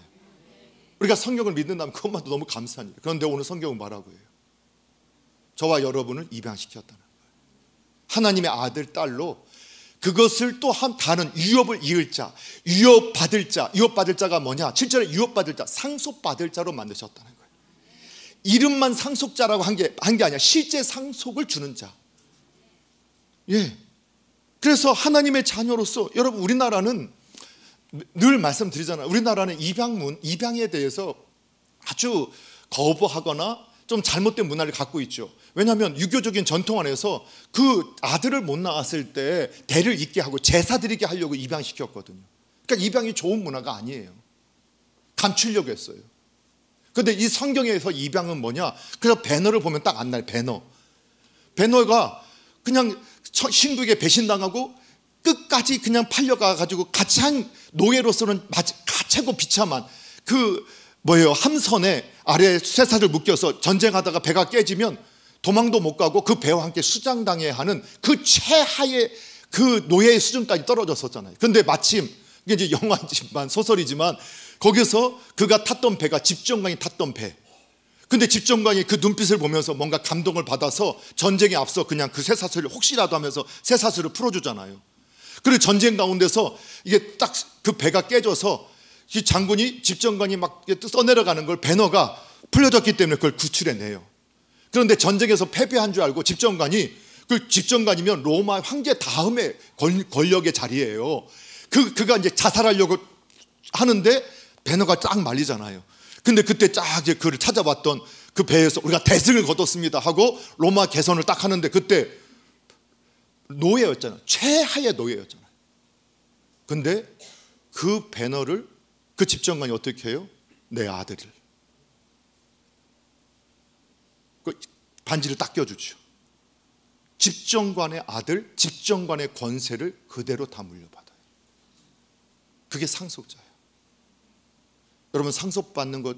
우리가 성경을 믿는다면 그것만도 너무 감사한 일. 그런데 오늘 성경은 뭐라고 해요? 저와 여러분을 입양시켰다는 거예요. 하나님의 아들, 딸로 그것을 또 다른 유업을 이을 자, 유업받을 자가 뭐냐? 7절에 유업받을 자, 상속받을 자로 만드셨다는 거예요. 이름만 상속자라고 한 게 아니라 실제 상속을 주는 자. 예. 그래서 하나님의 자녀로서, 여러분, 우리나라는 늘 말씀드리잖아요. 우리나라는 입양에 대해서 아주 거부하거나 좀 잘못된 문화를 갖고 있죠. 왜냐하면 유교적인 전통 안에서 그 아들을 못 낳았을 때 대를 잇게 하고 제사 드리게 하려고 입양시켰거든요. 그러니까 입양이 좋은 문화가 아니에요. 감추려고 했어요. 그런데 이 성경에서 입양은 뭐냐? 그래서 배너를 보면 딱 안 나요. 배너가 그냥 신부에게 배신당하고 끝까지 그냥 팔려가가지고 가장 노예로서는 최고 비참한 함선에 아래 쇠사슬을 묶여서 전쟁하다가 배가 깨지면 도망도 못 가고 그 배와 함께 수장당해야 하는 그 최하의 그 노예의 수준까지 떨어졌었잖아요. 그런데 마침 이게 이제 영화지만 소설이지만 거기서 그가 탔던 배가 집정관이 탔던 배, 근데 집정관이 그 눈빛을 보면서 뭔가 감동을 받아서 전쟁에 앞서 그냥 그 쇠사슬을 혹시라도 하면서 쇠사슬을 풀어주잖아요. 그리고 전쟁 가운데서 이게 딱 그 배가 깨져서 이 장군이 집정관이 막 써내려가는 걸 배너가 풀려졌기 때문에 그걸 구출해내요. 그런데 전쟁에서 패배한 줄 알고 집정관이, 그 집정관이면 로마 황제 다음에 권력의 자리예요. 그가 이제 자살하려고 하는데 배너가 쫙 말리잖아요. 근데 그때 쫙 이제 그를 찾아봤던 그 배에서 우리가 대승을 거뒀습니다 하고 로마 개선을 딱 하는데, 그때 노예였잖아요. 최하의 노예였잖아요. 근데 그 배너를 그 집정관이 어떻게 해요? 내 아들을, 그 반지를 딱 껴주죠. 집정관의 아들, 집정관의 권세를 그대로 다 물려받아요. 그게 상속자예요. 여러분, 상속받는 것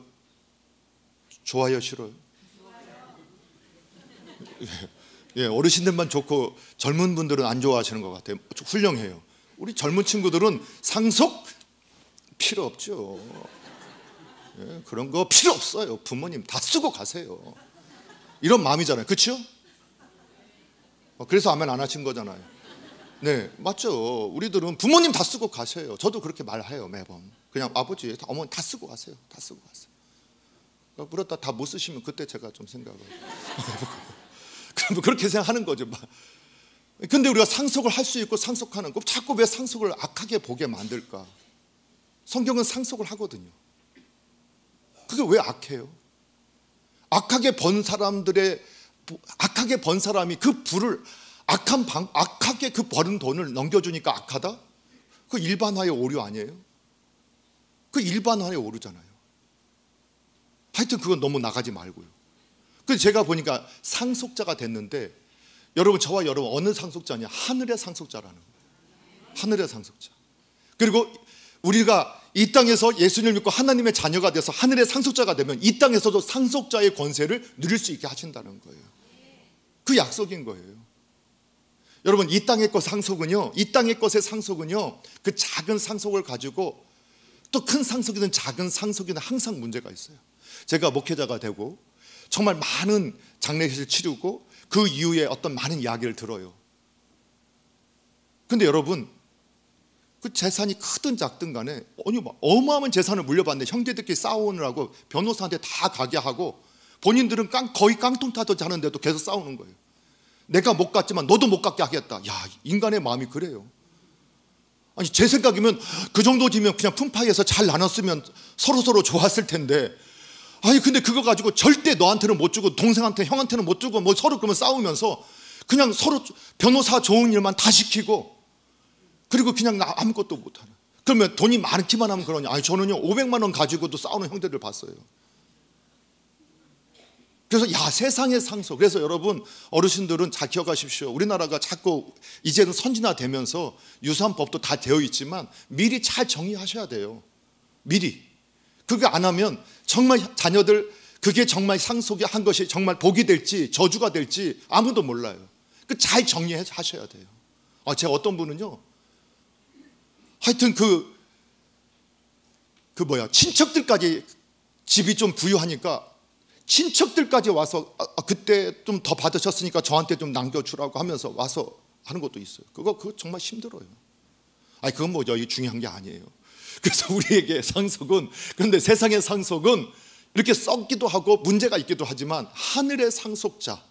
좋아요, 싫어요? 예, 어르신들만 좋고 젊은 분들은 안 좋아하시는 것 같아요. 훌륭해요. 우리 젊은 친구들은 상속 필요 없죠. 예, 그런 거 필요 없어요. 부모님 다 쓰고 가세요. 이런 마음이잖아요. 그렇죠? 그래서 아멘 안 하신 거잖아요. 네, 맞죠. 우리들은 부모님 다 쓰고 가세요. 저도 그렇게 말해요, 매번. 그냥 아버지, 어머니 다 쓰고 가세요. 다 쓰고 가세요. 그러다 다 못 쓰시면 그때 제가 좀 생각을 그럼 그렇게 생각하는 거죠. 근데 우리가 상속을 할 수 있고 상속하는 거, 자꾸 왜 상속을 악하게 보게 만들까? 성경은 상속을 하거든요. 그게 왜 악해요? 악하게 번 사람이 그 부를 악하게 그 버는 돈을 넘겨주니까 악하다? 그 일반화의 오류 아니에요? 그 일반화의 오류잖아요. 하여튼 그건 너무 나가지 말고요. 그래서 제가 보니까 상속자가 됐는데, 여러분, 저와 여러분 어느 상속자냐? 하늘의 상속자라는 거예요. 하늘의 상속자. 그리고 우리가 이 땅에서 예수님을 믿고 하나님의 자녀가 돼서 하늘의 상속자가 되면 이 땅에서도 상속자의 권세를 누릴 수 있게 하신다는 거예요. 그 약속인 거예요. 여러분, 이 땅의 것 상속은요, 이 땅의 것의 상속은요, 그 작은 상속을 가지고 또 큰 상속이든 작은 상속이든 항상 문제가 있어요. 제가 목회자가 되고 정말 많은 장례식을 치르고 그 이후에 어떤 많은 이야기를 들어요. 근데 여러분, 그 재산이 크든 작든 간에 어마어마한 재산을 물려받는데 형제들끼리 싸우느라고 변호사한테 다 가게 하고 본인들은 거의 깡통 타듯 하는데도 계속 싸우는 거예요. 내가 못 갔지만 너도 못 갔게 하겠다. 야, 인간의 마음이 그래요. 아니, 제 생각이면 그 정도지면 그냥 품파이에서 잘 나눴으면 서로 좋았을 텐데, 아니 근데 그거 가지고 절대 너한테는 못 주고 동생한테, 형한테는 못 주고 뭐 서로 그러면 싸우면서 그냥 서로 변호사 좋은 일만 다 시키고, 그리고 그냥 아무것도 못하는. 그러면 돈이 많기만 하면 그러냐? 아니, 저는요 500만 원 가지고도 싸우는 형제들 봤어요. 그래서 세상의 상속. 그래서 여러분, 어르신들은 잘 기억하십시오. 우리나라가 자꾸 이제는 선진화되면서 유산법도 다 되어 있지만 미리 잘 정리하셔야 돼요. 미리. 그거 안 하면 정말 자녀들, 그게 정말 상속이 한 것이 정말 복이 될지 저주가 될지 아무도 몰라요. 그 잘 정리하셔야 돼요. 제가 어떤 분은요, 하여튼 친척들까지 집이 좀 부유하니까 친척들까지 와서 그때 좀 더 받으셨으니까 저한테 좀 남겨주라고 하면서 와서 하는 것도 있어요. 그거 정말 힘들어요. 그건 뭐 여기 중요한 게 아니에요. 그래서 우리에게 상속은, 그런데 세상의 상속은 이렇게 썩기도 하고 문제가 있기도 하지만 하늘의 상속자,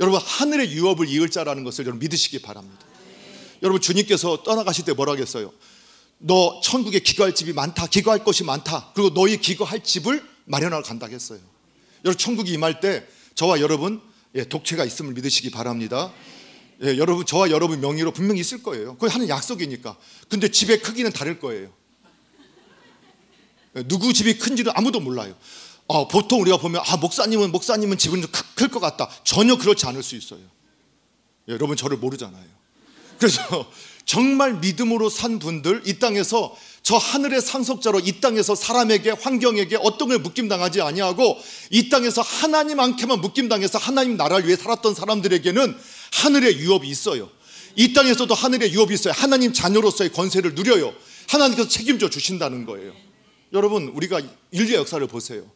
여러분, 하늘의 유업을 이을 자라는 것을 여러분 믿으시기 바랍니다. 여러분, 주님께서 떠나가실 때 뭐라고 했어요? 너 천국에 기거할 집이 많다, 기거할 것이 많다, 그리고 너희 기거할 집을 마련하러 간다고 했어요. 여러분, 천국이 임할 때 저와 여러분 독채가 있음을 믿으시기 바랍니다. 여러분, 저와 여러분 명의로 분명히 있을 거예요. 그게 하는 약속이니까. 근데 집의 크기는 다를 거예요. 누구 집이 큰지는 아무도 몰라요. 보통 우리가 보면 목사님은 집은 좀 클 것 같다. 전혀 그렇지 않을 수 있어요. 여러분, 저를 모르잖아요. 그래서 정말 믿음으로 산 분들, 이 땅에서 저 하늘의 상속자로 이 땅에서 사람에게, 환경에게 어떤 걸 묶임당하지 아니하고 이 땅에서 하나님한테만 묶임당해서 하나님 나라를 위해 살았던 사람들에게는 하늘의 유업이 있어요. 이 땅에서도 하늘의 유업이 있어요. 하나님 자녀로서의 권세를 누려요. 하나님께서 책임져 주신다는 거예요. 여러분, 우리가 인류의 역사를 보세요.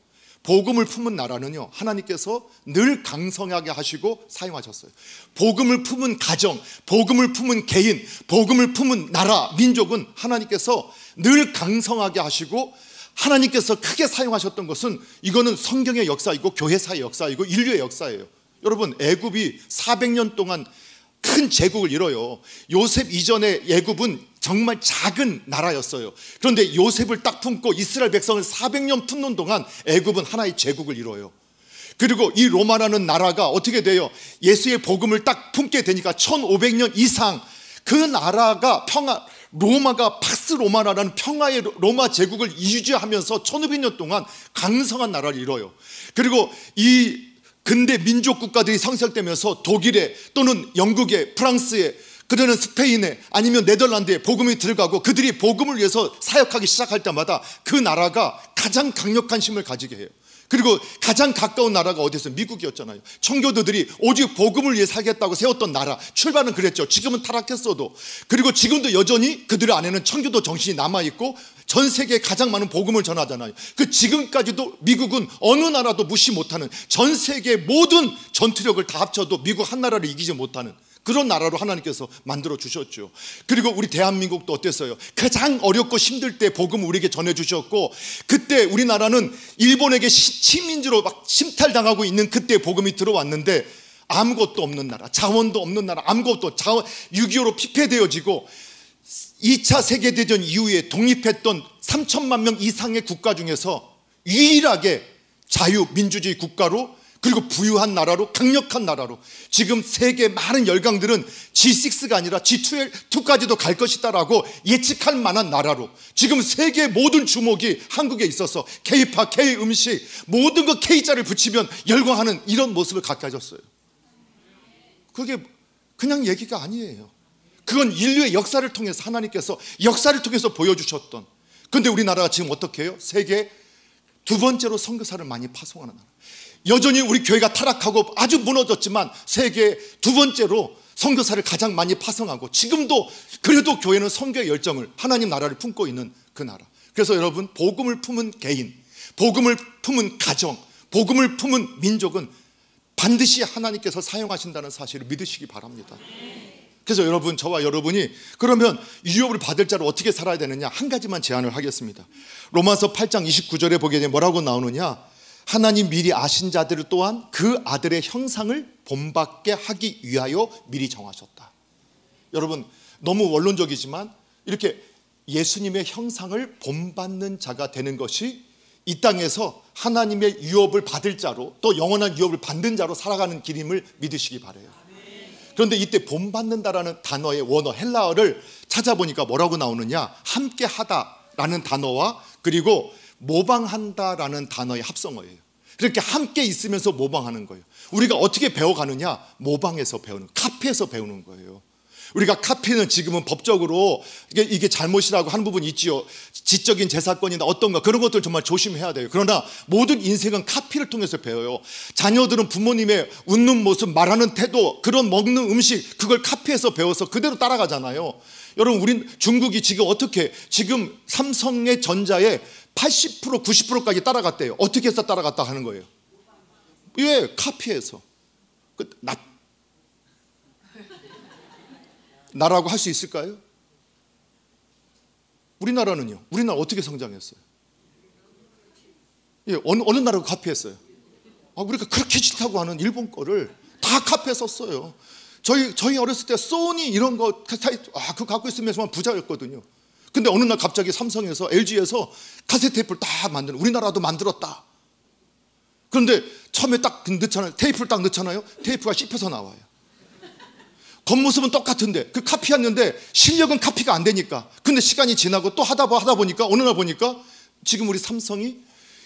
복음을 품은 나라는요, 하나님께서 늘 강성하게 하시고 사용하셨어요. 복음을 품은 가정, 복음을 품은 개인, 복음을 품은 나라, 민족은 하나님께서 늘 강성하게 하시고 하나님께서 크게 사용하셨던 것은, 이거는 성경의 역사이고 교회사의 역사이고 인류의 역사예요. 여러분, 애굽이 400년 동안 큰 제국을 이뤄요. 요셉 이전에 애굽은 정말 작은 나라였어요. 그런데 요셉을 딱 품고 이스라엘 백성을 400년 품는 동안 애굽은 하나의 제국을 이뤄요. 그리고 이 로마라는 나라가 어떻게 돼요? 예수의 복음을 딱 품게 되니까 1500년 이상 그 나라가 로마가 팍스 로마라는 평화의 로마 제국을 유지하면서 1500년 동안 강성한 나라를 이뤄요. 그리고 이 근대 민족 국가들이 성장되면서 독일에 또는 영국에, 프랑스에, 그들은 스페인에 아니면 네덜란드에 복음이 들어가고 그들이 복음을 위해서 사역하기 시작할 때마다 그 나라가 가장 강력한 힘을 가지게 해요. 그리고 가장 가까운 나라가 어디였어요? 미국이었잖아요. 청교도들이 오직 복음을 위해 살겠다고 세웠던 나라, 출발은 그랬죠. 지금은 타락했어도. 그리고 지금도 여전히 그들 안에는 청교도 정신이 남아있고 전 세계에 가장 많은 복음을 전하잖아요. 그 지금까지도 미국은 어느 나라도 무시 못하는, 전 세계의 모든 전투력을 다 합쳐도 미국 한 나라를 이기지 못하는 그런 나라로 하나님께서 만들어 주셨죠. 그리고 우리 대한민국도 어땠어요? 가장 어렵고 힘들 때 복음을 우리에게 전해주셨고, 그때 우리나라는 일본에게 식민지로 막 침탈당하고 있는 그때 복음이 들어왔는데, 아무것도 없는 나라, 자원도 없는 나라, 아무것도 6.25로 피폐되어지고 2차 세계대전 이후에 독립했던 3천만 명 이상의 국가 중에서 유일하게 자유민주주의 국가로, 그리고 부유한 나라로, 강력한 나라로, 지금 세계 많은 열강들은 G6가 아니라 G2까지도 갈 것이다라고 예측할 만한 나라로, 지금 세계 모든 주목이 한국에 있어서 K-팝, K-음식 모든 거 K자를 붙이면 열광하는 이런 모습을 갖게 하셨어요. 그게 그냥 얘기가 아니에요. 그건 인류의 역사를 통해서 하나님께서 역사를 통해서 보여주셨던. 그런데 우리나라가 지금 어떻게 해요? 세계 두 번째로 선교사를 많이 파송하는 나라. 여전히 우리 교회가 타락하고 아주 무너졌지만 세계 두 번째로 선교사를 가장 많이 파송하고, 지금도 그래도 교회는 선교의 열정을, 하나님 나라를 품고 있는 그 나라. 그래서 여러분, 복음을 품은 개인, 복음을 품은 가정, 복음을 품은 민족은 반드시 하나님께서 사용하신다는 사실을 믿으시기 바랍니다. 그래서 여러분, 저와 여러분이 그러면 유업을 받을 자로 어떻게 살아야 되느냐, 한 가지만 제안을 하겠습니다. 로마서 8장 29절에 보게 되면 뭐라고 나오느냐, 하나님 미리 아신 자들을 또한 그 아들의 형상을 본받게 하기 위하여 미리 정하셨다. 여러분, 너무 원론적이지만 이렇게 예수님의 형상을 본받는 자가 되는 것이 이 땅에서 하나님의 유업을 받을 자로, 또 영원한 유업을 받는 자로 살아가는 길임을 믿으시기 바라요. 그런데 이때 본받는다라는 단어의 원어 헬라어를 찾아보니까 뭐라고 나오느냐, 함께 하다라는 단어와 그리고 모방한다라는 단어의 합성어예요. 그렇게 함께 있으면서 모방하는 거예요. 우리가 어떻게 배워가느냐, 모방해서 배우는, 카피해서 배우는 거예요. 우리가 카피는 지금은 법적으로 이게 잘못이라고 하는 부분이 있지요. 지적인 재산권이나 어떤 거, 그런 것들 정말 조심해야 돼요. 그러나 모든 인생은 카피를 통해서 배워요. 자녀들은 부모님의 웃는 모습, 말하는 태도, 그런 먹는 음식, 그걸 카피해서 배워서 그대로 따라가잖아요. 여러분, 우린 중국이 지금 어떻게, 지금 삼성의 전자에 80%, 90%까지 따라갔대요. 어떻게 해서 따라갔다 하는 거예요? 예, 카피해서. 나라고 할 수 있을까요? 우리나라는요? 우리나라 어떻게 성장했어요? 예, 어느 나라가 카피했어요? 우리가 그렇게 싫다고 하는 일본 거를 다 카피했었어요. 저희 어렸을 때 소니 이런 거 그거 갖고 있으면 정말 부자였거든요. 근데 어느 날 갑자기 삼성에서, LG에서 카세트 테이프를 딱 만드는, 우리나라도 만들었다. 그런데 처음에 딱 넣잖아요. 테이프를 딱 넣잖아요. 테이프가 씹혀서 나와요. 겉모습은 똑같은데 그 카피했는데 실력은 카피가 안 되니까. 근데 시간이 지나고 또 하다 보니까 어느 날 보니까 지금 우리 삼성이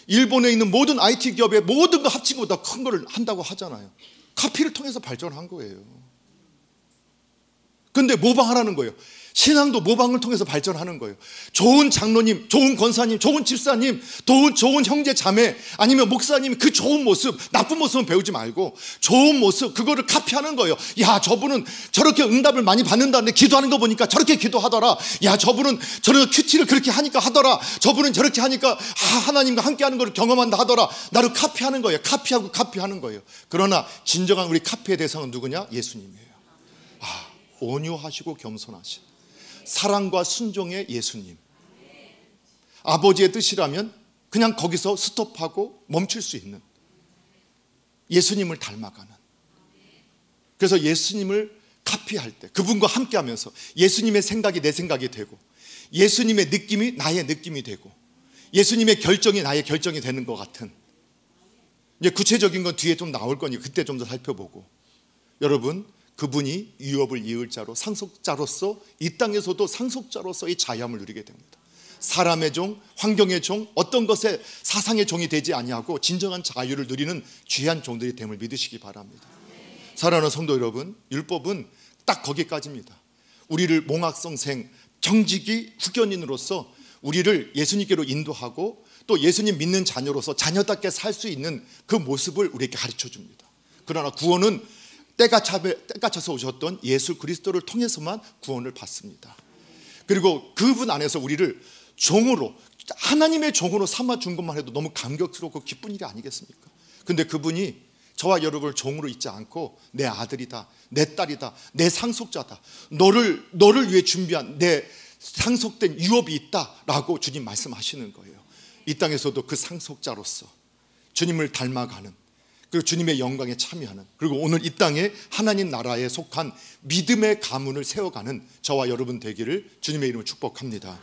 일본에 있는 모든 IT 기업의 모든 거 합치고 다 큰 거를 한다고 하잖아요. 카피를 통해서 발전한 거예요. 근데 모방하라는 거예요. 신앙도 모방을 통해서 발전하는 거예요. 좋은 장로님, 좋은 권사님, 좋은 집사님, 좋은 형제 자매, 아니면 목사님, 그 좋은 모습, 나쁜 모습은 배우지 말고 좋은 모습, 그거를 카피하는 거예요. 야, 저분은 저렇게 응답을 많이 받는다는데 기도하는 거 보니까 저렇게 기도하더라. 야, 저분은 저렇게 큐티를 그렇게 하니까 하더라. 저분은 저렇게 하니까 하나님과 함께 하는 걸 경험한다 하더라. 나를 카피하는 거예요. 카피하는 거예요. 그러나 진정한 우리 카피의 대상은 누구냐? 예수님이에요. 온유하시고 겸손하신 사랑과 순종의 예수님. 아버지의 뜻이라면 그냥 거기서 스톱하고 멈출 수 있는 예수님을 닮아가는. 그래서 예수님을 카피할 때 그분과 함께하면서 예수님의 생각이 내 생각이 되고, 예수님의 느낌이 나의 느낌이 되고, 예수님의 결정이 나의 결정이 되는 것 같은. 이제 구체적인 건 뒤에 좀 나올 거니까 그때 좀 더 살펴보고, 여러분, 그분이 유업을 이을 자로 상속자로서 이 땅에서도 상속자로서의 자유함을 누리게 됩니다. 사람의 종, 환경의 종, 어떤 것에 사상의 종이 되지 아니하고 진정한 자유를 누리는 귀한 종들이 됨을 믿으시기 바랍니다. 사랑하는 성도 여러분, 율법은 딱 거기까지입니다. 우리를 몽학성생 정직이 후견인으로서 우리를 예수님께로 인도하고 또 예수님 믿는 자녀로서 자녀답게 살 수 있는 그 모습을 우리에게 가르쳐 줍니다. 그러나 구원은 때가 차서 오셨던 예수 그리스도를 통해서만 구원을 받습니다. 그리고 그분 안에서 우리를 종으로, 하나님의 종으로 삼아준 것만 해도 너무 감격스럽고 기쁜 일이 아니겠습니까? 근데 그분이 저와 여러분을 종으로 잊지 않고 내 아들이다, 내 딸이다, 내 상속자다, 너를 위해 준비한 내 상속된 유업이 있다라고 주님 말씀하시는 거예요. 이 땅에서도 그 상속자로서 주님을 닮아가는, 그리고 주님의 영광에 참여하는, 그리고 오늘 이 땅에 하나님 나라에 속한 믿음의 가문을 세워가는 저와 여러분 되기를 주님의 이름으로 축복합니다.